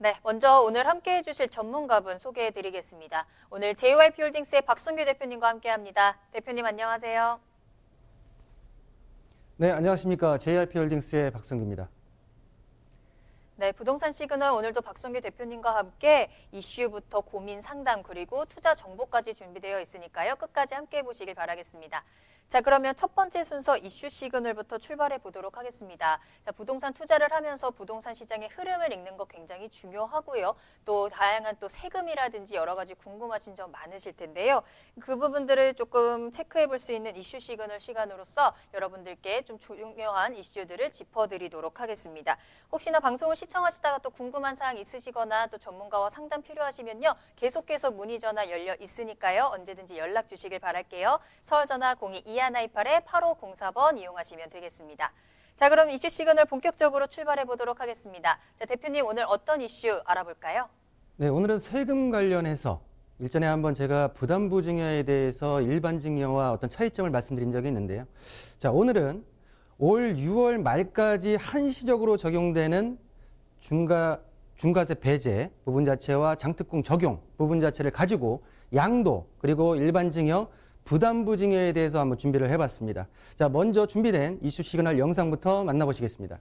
네, 먼저 오늘 함께해 주실 전문가분 소개해 드리겠습니다. 오늘 JYP홀딩스의 박성규 대표님과 함께합니다. 대표님 안녕하세요. 네, 안녕하십니까. JYP홀딩스의 박성규입니다. 네, 부동산 시그널 오늘도 박성규 대표님과 함께 이슈부터 고민 상담 그리고 투자 정보까지 준비되어 있으니까요. 끝까지 함께해 보시길 바라겠습니다. 자, 그러면 첫 번째 순서 이슈 시그널부터 출발해 보도록 하겠습니다. 자, 부동산 투자를 하면서 부동산 시장의 흐름을 읽는 거 굉장히 중요하고요. 또 다양한 또 세금이라든지 여러 가지 궁금하신 점 많으실 텐데요. 그 부분들을 조금 체크해 볼 수 있는 이슈 시그널 시간으로서 여러분들께 좀 중요한 이슈들을 짚어드리도록 하겠습니다. 혹시나 방송을 시청하시다가 또 궁금한 사항 있으시거나 또 전문가와 상담 필요하시면요. 계속해서 문의 전화 열려 있으니까요. 언제든지 연락 주시길 바랄게요. 서울 전화 02-2128-8504번 이용하시면 되겠습니다. 자, 그럼 이슈 시그널 본격적으로 출발해 보도록 하겠습니다. 자, 대표님 오늘 어떤 이슈 알아볼까요? 네, 오늘은 세금 관련해서 일전에 한번 제가 부담부 증여에 대해서 일반 증여와 어떤 차이점을 말씀드린 적이 있는데요. 자, 오늘은 올 6월 말까지 한시적으로 적용되는 중과세 배제 부분 자체와 장특공 적용 부분 자체를 가지고 양도 그리고 일반 증여 부담부 증여에 대해서 한번 준비를 해봤습니다. 자, 먼저 준비된 이슈 시그널 영상부터 만나보시겠습니다.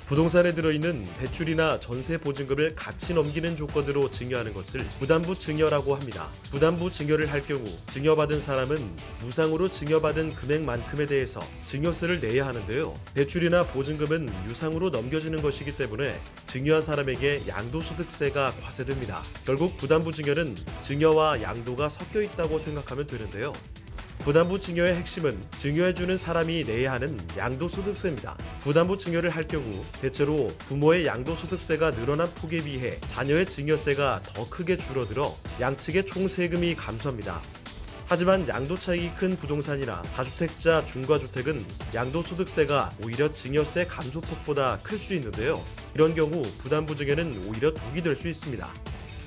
부동산에 들어있는 대출이나 전세 보증금을 같이 넘기는 조건으로 증여하는 것을 부담부 증여라고 합니다. 부담부 증여를 할 경우 증여받은 사람은 무상으로 증여받은 금액만큼에 대해서 증여세를 내야 하는데요. 대출이나 보증금은 유상으로 넘겨지는 것이기 때문에 증여한 사람에게 양도소득세가 과세됩니다. 결국 부담부 증여는 증여와 양도가 섞여 있다고 생각하면 되는데요. 부담부 증여의 핵심은 증여해주는 사람이 내야 하는 양도소득세입니다. 부담부 증여를 할 경우 대체로 부모의 양도소득세가 늘어난 폭에 비해 자녀의 증여세가 더 크게 줄어들어 양측의 총 세금이 감소합니다. 하지만 양도 차익이 큰 부동산이나 다주택자 중과주택은 양도소득세가 오히려 증여세 감소폭보다 클 수 있는데요. 이런 경우 부담부 증여는 오히려 독이 될 수 있습니다.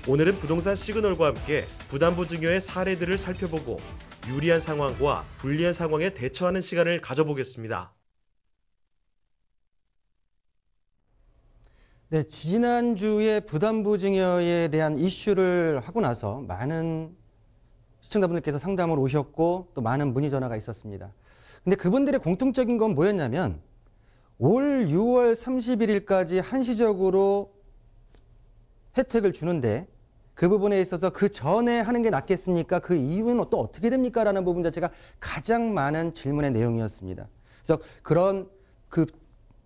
오늘은 부동산 시그널과 함께 부담부 증여의 사례들을 살펴보고 유리한 상황과 불리한 상황에 대처하는 시간을 가져보겠습니다. 네, 지난주에 부담부 증여에 대한 이슈를 하고 나서 많은 시청자분들께서 상담을 오셨고 또 많은 문의 전화가 있었습니다. 근데 그분들의 공통적인 건 뭐였냐면 올 6월 31일까지 한시적으로 혜택을 주는데 그 부분에 있어서 그 전에 하는 게 낫겠습니까? 그 이유는 또 어떻게 됩니까? 라는 부분 자체가 가장 많은 질문의 내용이었습니다. 그래서 그런 그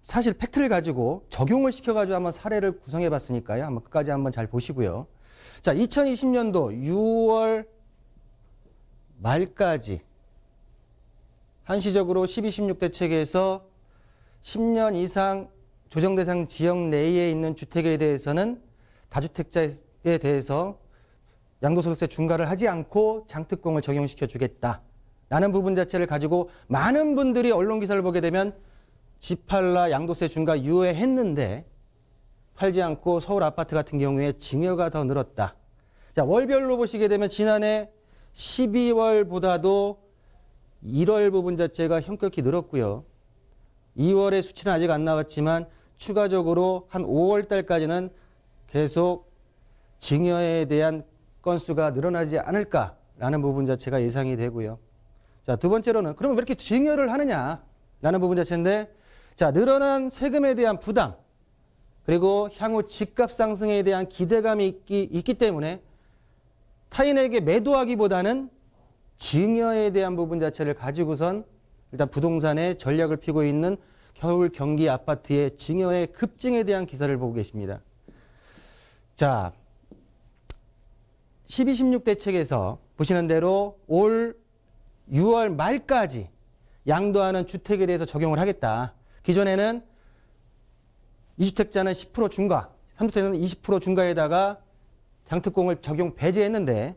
사실 팩트를 가지고 적용을 시켜가지고 한번 사례를 구성해 봤으니까요. 한번 끝까지 한번 잘 보시고요. 자, 2020년도 6월 말까지 한시적으로 12, 16 대책에서 10년 이상 조정대상 지역 내에 있는 주택에 대해서는 다주택자에 대해서 양도소득세 중과를 하지 않고 장특공을 적용시켜 주겠다라는 부분 자체를 가지고 많은 분들이 언론기사를 보게 되면 집 팔라 양도세 중과 유예했는데 팔지 않고 서울 아파트 같은 경우에 증여가 더 늘었다. 자, 월별로 보시게 되면 지난해 12월보다도 1월 부분 자체가 현격히 늘었고요. 2월의 수치는 아직 안 나왔지만 추가적으로 한 5월 달까지는 계속 증여에 대한 건수가 늘어나지 않을까라는 부분 자체가 예상이 되고요. 자, 두 번째로는 그러면 왜 이렇게 증여를 하느냐라는 부분 자체인데, 자, 늘어난 세금에 대한 부담 그리고 향후 집값 상승에 대한 기대감이 있기 때문에 타인에게 매도하기보다는 증여에 대한 부분 자체를 가지고선 일단 부동산에 전략을 피고 있는 겨울 경기 아파트의 증여의 급증에 대한 기사를 보고 계십니다. 자, 12, 16 대책에서 보시는 대로 올 6월 말까지 양도하는 주택에 대해서 적용을 하겠다. 기존에는 2주택자는 10% 중과, 3주택자는 20% 중과에다가 장특공을 적용 배제했는데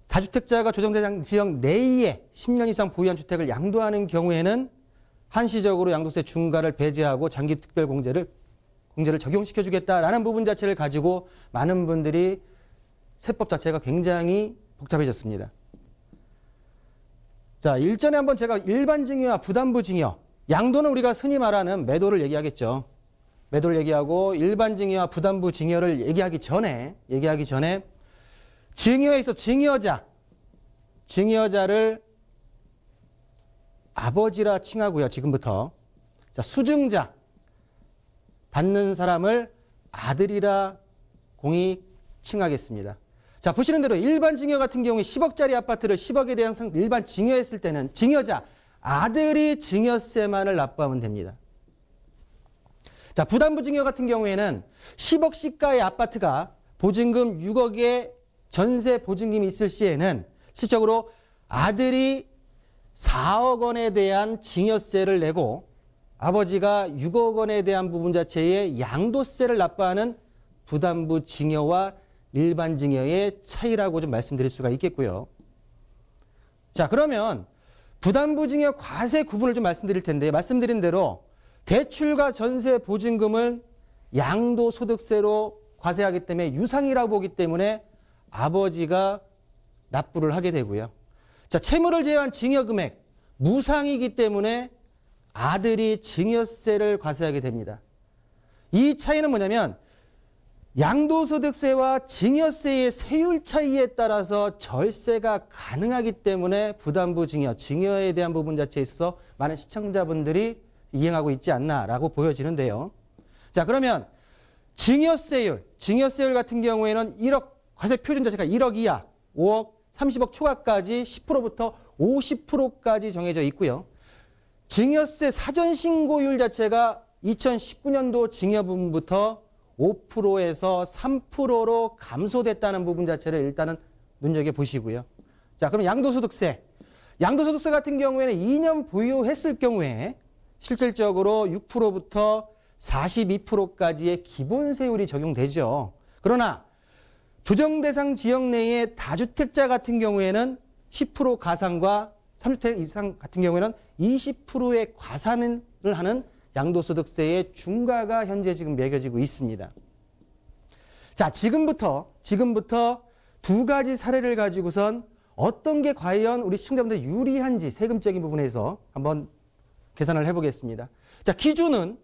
다주택자가 조정대상 지역 내에 10년 이상 보유한 주택을 양도하는 경우에는 한시적으로 양도세 중과를 배제하고 장기 특별 공제를 적용시켜 주겠다라는 부분 자체를 가지고 많은 분들이 세법 자체가 굉장히 복잡해졌습니다. 자, 일전에 한번 제가 일반 증여와 부담부 증여 양도는 우리가 흔히 말하는 매도를 얘기하겠죠. 매도를 얘기하고 일반 증여와 부담부 증여를 얘기하기 전에 증여에서 증여자를 아버지라 칭하고요. 지금부터. 자, 수증자 받는 사람을 아들이라 공히 칭하겠습니다. 자, 보시는 대로 일반 증여 같은 경우에 10억짜리 아파트를 10억에 대한 일반 증여했을 때는 증여자 아들이 증여세만을 납부하면 됩니다. 자, 부담부 증여 같은 경우에는 10억 시가의 아파트가 보증금 6억의 전세 보증금이 있을 시에는 실질적으로 아들이 4억 원에 대한 증여세를 내고 아버지가 6억 원에 대한 부분 자체의 양도세를 납부하는 부담부 증여와 일반 증여의 차이라고 좀 말씀드릴 수가 있겠고요. 자, 그러면 부담부 증여 과세 구분을 좀 말씀드릴 텐데 말씀드린 대로 대출과 전세 보증금을 양도소득세로 과세하기 때문에 유상이라고 보기 때문에 아버지가 납부를 하게 되고요. 자, 채무를 제외한 증여금액 무상이기 때문에 아들이 증여세를 과세하게 됩니다. 이 차이는 뭐냐면 양도소득세와 증여세의 세율 차이에 따라서 절세가 가능하기 때문에 부담부 증여에 대한 부분 자체에 있어서 많은 시청자분들이 이행하고 있지 않나라고 보여지는데요. 자, 그러면 증여세율 같은 경우에는 1억 과세 표준 자체가 1억 이하, 5억, 30억 초과까지 10%부터 50%까지 정해져 있고요. 증여세 사전신고율 자체가 2019년도 증여 부분부터 5%에서 3%로 감소됐다는 부분 자체를 일단은 눈여겨보시고요. 자, 그럼 양도소득세 같은 경우에는 2년 보유했을 경우에 실질적으로 6%부터 42%까지의 기본세율이 적용되죠. 그러나 조정대상 지역 내의 다주택자 같은 경우에는 10% 가산과 3주택 이상 같은 경우에는 20%의 과산을 하는 양도소득세의 중과가 현재 지금 매겨지고 있습니다. 자, 지금부터 두 가지 사례를 가지고선 어떤 게 과연 우리 시청자분들 유리한지 세금적인 부분에서 한번 계산을 해보겠습니다. 자, 기준은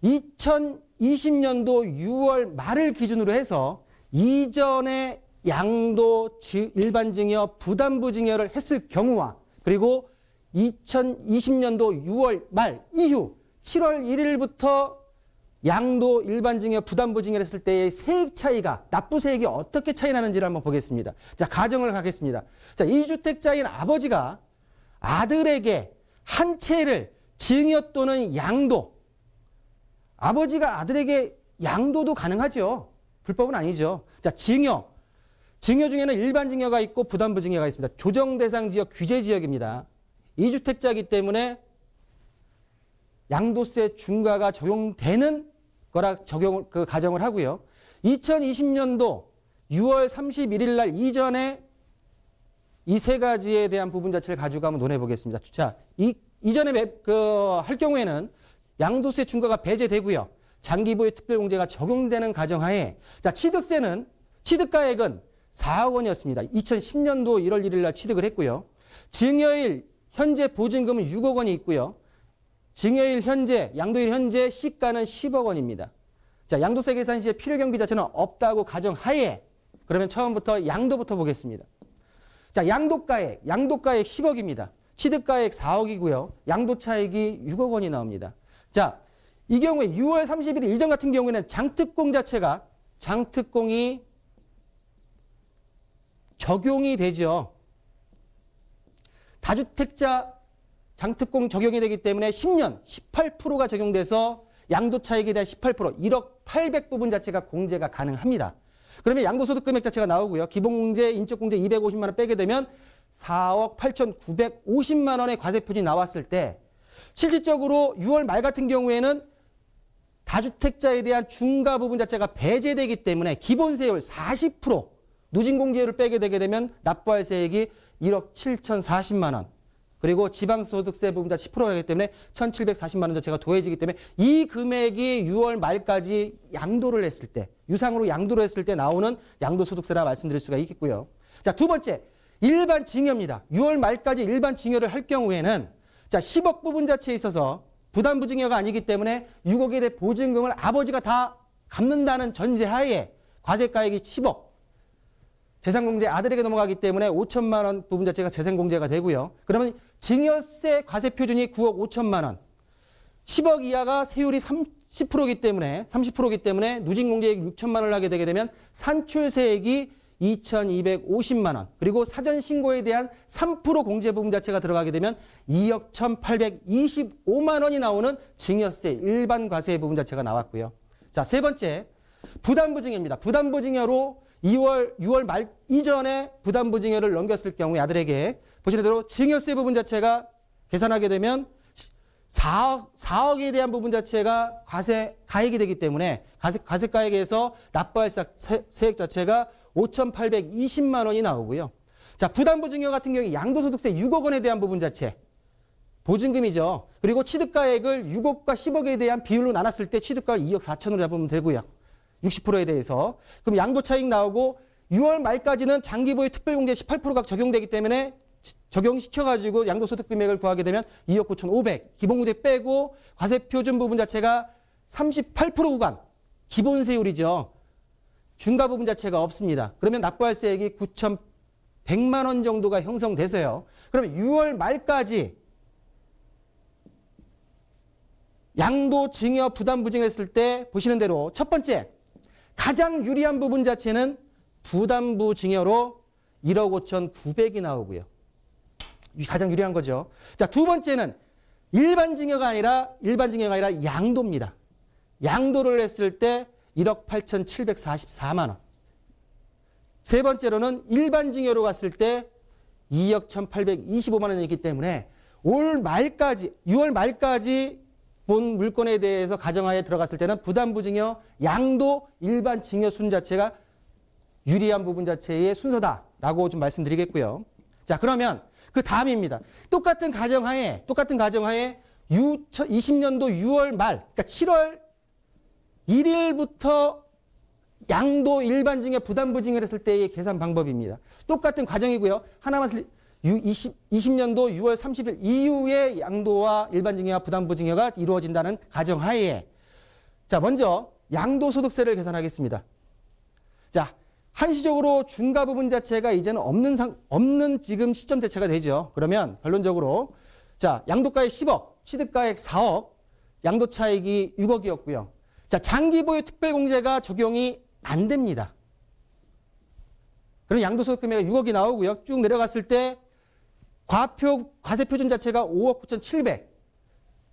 2020년도 6월 말을 기준으로 해서 이전에 양도 일반 증여, 부담부 증여를 했을 경우와 그리고 2020년도 6월 말 이후 7월 1일부터 양도 일반 증여, 부담부 증여를 했을 때의 세액 차이가 납부세액이 어떻게 차이 나는지를 한번 보겠습니다. 자, 가정을 하겠습니다. 자, 2주택자인 아버지가 아들에게 한 채를 증여 또는 양도, 아버지가 아들에게 양도도 가능하죠. 불법은 아니죠. 자, 증여 중에는 일반 증여가 있고 부담부 증여가 있습니다. 조정대상 지역, 규제 지역입니다. 2주택자이기 때문에 양도세 중과가 적용되는 거라 가정을 하고요. 2020년도 6월 31일 날 이전에 이 세 가지에 대한 부분 자체를 가지고 한번 논해 보겠습니다. 자, 이전에 할 경우에는 양도세 중과가 배제되고요. 장기보유 특별공제가 적용되는 가정하에 자, 취득가액은 4억 원이었습니다. 2010년도 1월 1일 날 취득을 했고요. 증여일 현재 보증금은 6억 원이 있고요. 양도일 현재 시가는 10억 원입니다. 자, 양도세 계산 시에 필요경비 자체는 없다고 가정하에 그러면 처음부터 양도부터 보겠습니다. 자, 양도가액 10억입니다. 취득가액 4억이고요. 양도차익이 6억 원이 나옵니다. 자, 이 경우에 6월 30일 이전 같은 경우에는 장특공이 적용이 되죠. 다주택자 장특공 적용이 되기 때문에 10년 18%가 적용돼서 양도차익에 대한 18% 1억 800 부분 자체가 공제가 가능합니다. 그러면 양도소득 금액 자체가 나오고요. 기본공제, 인적공제 250만 원 빼게 되면 4억 8,950만 원의 과세표준이 나왔을 때 실질적으로 6월 말 같은 경우에는 다주택자에 대한 중과 부분 자체가 배제되기 때문에 기본세율 40% 누진공제율을 빼게 되게 되면 납부할 세액이 1억 7,040만 원 그리고 지방소득세 부분자 10%가 되기 때문에 1,740만 원 자체가 더해지기 때문에 이 금액이 6월 말까지 양도를 했을 때 유상으로 양도를 했을 때 나오는 양도소득세라 말씀드릴 수가 있겠고요. 자, 두 번째 일반 증여입니다. 6월 말까지 일반 증여를 할 경우에는 자, 10억 부분 자체에 있어서 부담부 증여가 아니기 때문에 6억에 대해 보증금을 아버지가 다 갚는다는 전제하에 과세가액이 10억. 재산공제 아들에게 넘어가기 때문에 5천만 원 부분 자체가 재산공제가 되고요. 그러면 증여세 과세표준이 9억 5천만 원. 10억 이하가 세율이 30%이기 때문에 누진공제액 6천만 원을 하게 되게 되면 산출세액이 2,250만 원. 그리고 사전신고에 대한 3% 공제 부분 자체가 들어가게 되면 2억 1,825만 원이 나오는 증여세 일반 과세 부분 자체가 나왔고요. 자, 세 번째, 부담부 증여입니다. 부담부 증여로 6월 말 이전에 부담부 증여를 넘겼을 경우에 아들에게 보시는 대로 증여세 부분 자체가 계산하게 되면 4억에 대한 부분 자체가 가액이 되기 때문에 과세가액에서 납부할 세액 자체가 5,820만 원이 나오고요. 자, 부담부 증여 같은 경우에 양도소득세 6억 원에 대한 부분 자체 보증금이죠. 그리고 취득가액을 6억과 10억에 대한 비율로 나눴을 때 취득가액 2억 4천으로 잡으면 되고요. 60%에 대해서. 그럼 양도차익 나오고 6월 말까지는 장기보유 특별공제 18%가 적용되기 때문에 적용시켜가지고 양도소득 금액을 구하게 되면 2억 9,500. 기본공제 빼고 과세표준 부분 자체가 38% 구간. 기본세율이죠. 중과 부분 자체가 없습니다. 그러면 납부할 세액이 9,100만 원 정도가 형성돼서요. 그러면 6월 말까지 양도 증여 부담부 증여했을 때 보시는 대로 첫 번째 가장 유리한 부분 자체는 부담부 증여로 1억 5,900이 나오고요. 가장 유리한 거죠. 자, 두 번째는 일반 증여가 아니라 양도입니다. 양도를 했을 때 1억 8,744만 원. 세 번째로는 일반 증여로 갔을 때 2억 1,825만 원이기 때문에 올 말까지 6월 말까지 본 물건에 대해서 가정하에 들어갔을 때는 부담부 증여, 양도, 일반 증여 순 자체가 유리한 부분 자체의 순서다라고 좀 말씀드리겠고요. 자, 그러면 그 다음입니다. 똑같은 가정하에 20년도 6월 말, 그러니까 7월 1일부터 양도 일반 증여 부담부 증여를 했을 때의 계산 방법입니다. 똑같은 과정이고요. 하나만 20년도 6월 30일 이후에 양도와 일반 증여와 부담부 증여가 이루어진다는 가정하에 자, 먼저 양도소득세를 계산하겠습니다. 자, 한시적으로 중과 부분 자체가 이제는 없는 지금 시점 대체가 되죠. 그러면 결론적으로 자, 양도가액 10억, 취득가액 4억, 양도 차익이 6억이었고요. 자, 장기보유 특별공제가 적용이 안 됩니다. 그럼 양도소득 금액이 6억이 나오고요. 쭉 내려갔을 때 과세표준 자체가 5억 9,700.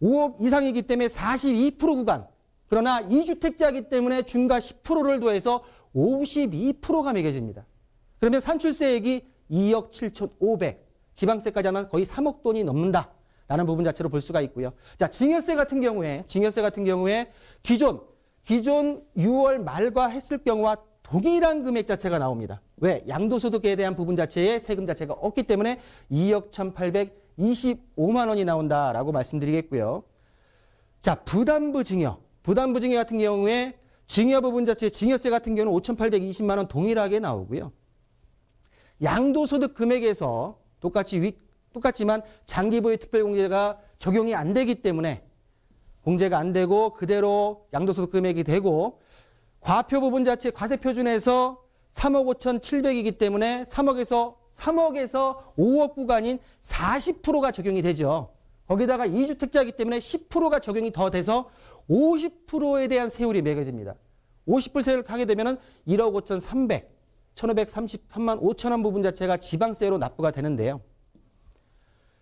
5억 이상이기 때문에 42% 구간. 그러나 2주택자이기 때문에 중과 10%를 더해서 52%가 매겨집니다. 그러면 산출세액이 2억 7,500. 지방세까지 하면 거의 3억 돈이 넘는다. 라는 부분 자체로 볼 수가 있고요. 자, 증여세 같은 경우에 기존 6월 말과 했을 경우와 동일한 금액 자체가 나옵니다. 왜? 양도소득에 대한 부분 자체에 세금 자체가 없기 때문에 2억 1,825만 원이 나온다라고 말씀드리겠고요. 자, 부담부 증여 같은 경우에 증여 부분 자체 증여세 같은 경우는 5,820만 원 동일하게 나오고요. 양도소득 금액에서 똑같지만 장기보유 특별공제가 적용이 안 되기 때문에 공제가 안 되고 그대로 양도소득 금액이 되고 과표 부분 자체 과세표준에서 3억 5,700이기 때문에 3억에서 5억 구간인 40%가 적용이 되죠. 거기다가 2주택자이기 때문에 10%가 적용이 더 돼서 50%에 대한 세율이 매겨집니다. 50% 세율을 하게 되면 1억 5,300, 1,533만 5천 원 부분 자체가 지방세로 납부가 되는데요.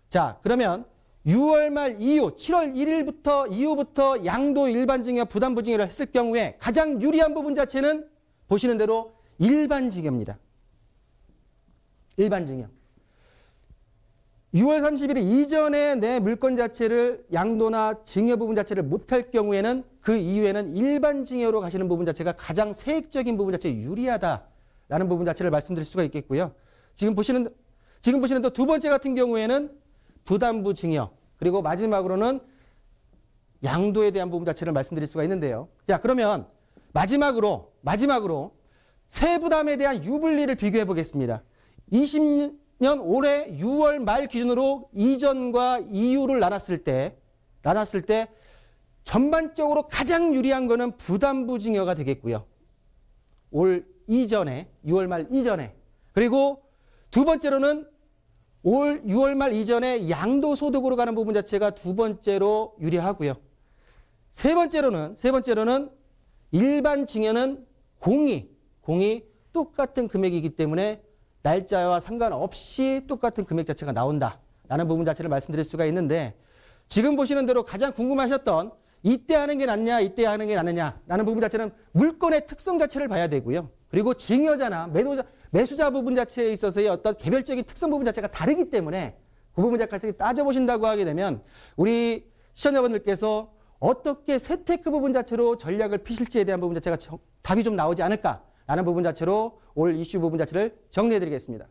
자, 그러면 6월 말 이후 7월 1일부터 이후부터 양도 일반 증여 부담부 증여를 했을 경우에 가장 유리한 부분 자체는 보시는 대로 일반 증여입니다. 일반 증여. 6월 30일 이전에 내 물건 자체를 양도나 증여 부분 자체를 못할 경우에는 그 이후에는 일반 증여로 가시는 부분 자체가 가장 세액적인 부분 자체에 유리하다라는 부분 자체를 말씀드릴 수가 있겠고요. 지금 보시는 또 두 번째 같은 경우에는 부담부 증여 그리고 마지막으로는 양도에 대한 부분 자체를 말씀드릴 수가 있는데요. 자, 그러면 마지막으로 세부담에 대한 유불리를 비교해 보겠습니다. 올해 6월 말 기준으로 이전과 이후를 나눴을 때 전반적으로 가장 유리한 거는 부담부 증여가 되겠고요. 올 이전에, 6월 말 이전에. 그리고 두 번째로는 올 6월 말 이전에 양도소득으로 가는 부분 자체가 두 번째로 유리하고요. 세 번째로는 일반 증여는 공이 똑같은 금액이기 때문에 날짜와 상관없이 똑같은 금액 자체가 나온다라는 부분 자체를 말씀드릴 수가 있는데, 지금 보시는 대로 가장 궁금하셨던 이때 하는 게 낫냐 이때 하는 게 낫느냐라는 부분 자체는 물건의 특성 자체를 봐야 되고요. 그리고 증여자나 매수자 부분 자체에 있어서의 어떤 개별적인 특성 부분 자체가 다르기 때문에 그 부분 자체를 따져보신다고 하게 되면 우리 시청자분들께서 어떻게 세테크 부분 자체로 전략을 피실지에 대한 부분 자체가 답이 좀 나오지 않을까라는 부분 자체로 올 이슈 부분 자체를 정리해드리겠습니다.